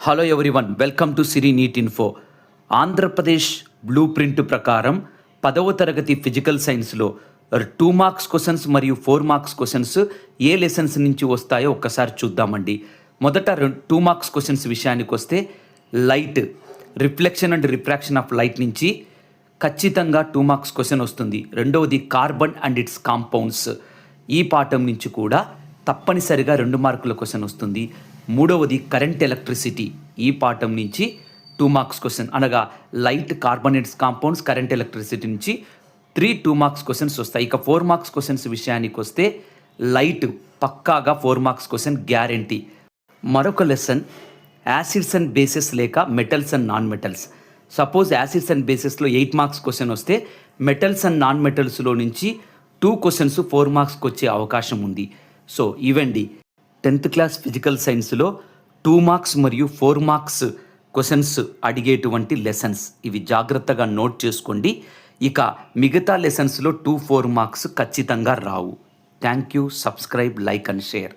Hello everyone, welcome to Siri NEET info. Andhra Pradesh blueprint ప్రకారం 10వ తరగతి ఫిజికల్ సైన్స్లో 2 మార్క్స్ క్వశ్చన్స్ మరియు 4 మార్క్స్ క్వశ్చన్స్ ఏ లెసన్స్ నుంచి వస్తాయో ఒక్కసారి చూద్దామండి. మొదట 2 మార్క్స్ క్వశ్చన్స్ విషయానికి వస్తే light, reflection and refraction of light నుంచి ఖచ్చితంగా 2 మార్క్స్ క్వశ్చన్ వస్తుంది. రెండవది కార్బన్ అండ్ ఇట్స్ కాంపౌండ్స్, ఈ పాఠం నుంచి కూడా తప్పనిసరిగా 2 మార్కుల క్వశ్చన్ వస్తుంది. మూడవది కరెంట్ ఎలక్ట్రిసిటీ, ఈ పాఠం నుంచి 2 మార్క్స్ క్వశ్చన్, అనగా light, carbon it's compounds, current electricity నుంచి 2 మార్క్స్ క్వశ్చన్స్ వస్తాయి. ఇక 4 మార్క్స్ క్వశ్చన్స్ విషయానికి వస్తే లైట్ పక్కాగా 4 మార్క్స్ క్వశ్చన్ గ్యారంటీ. మరొక లెసన్ యాసిడ్స్ అండ్ బేసెస్ లేక metals and non metals. Suppose acids and బేసెస్లో 8 మార్క్స్ క్వశ్చన్ వస్తే మెటల్స్ అండ్ నాన్ మెటల్స్లో నుంచి 2 క్వశ్చన్స్ 4 మార్క్స్కి వచ్చే అవకాశం ఉంది. సో ఇవండి 10th క్లాస్ ఫిజికల్ సైన్స్లో 2 మార్క్స్ మరియు 4 మార్క్స్ క్వశ్చన్స్ అడిగేటువంటి లెసన్స్. ఇవి జాగ్రత్తగా నోట్ చేసుకోండి. ఇక మిగతా లెసన్స్లో 2, 4 మార్క్స్ ఖచ్చితంగా రావు. Thank you. Subscribe, like and share.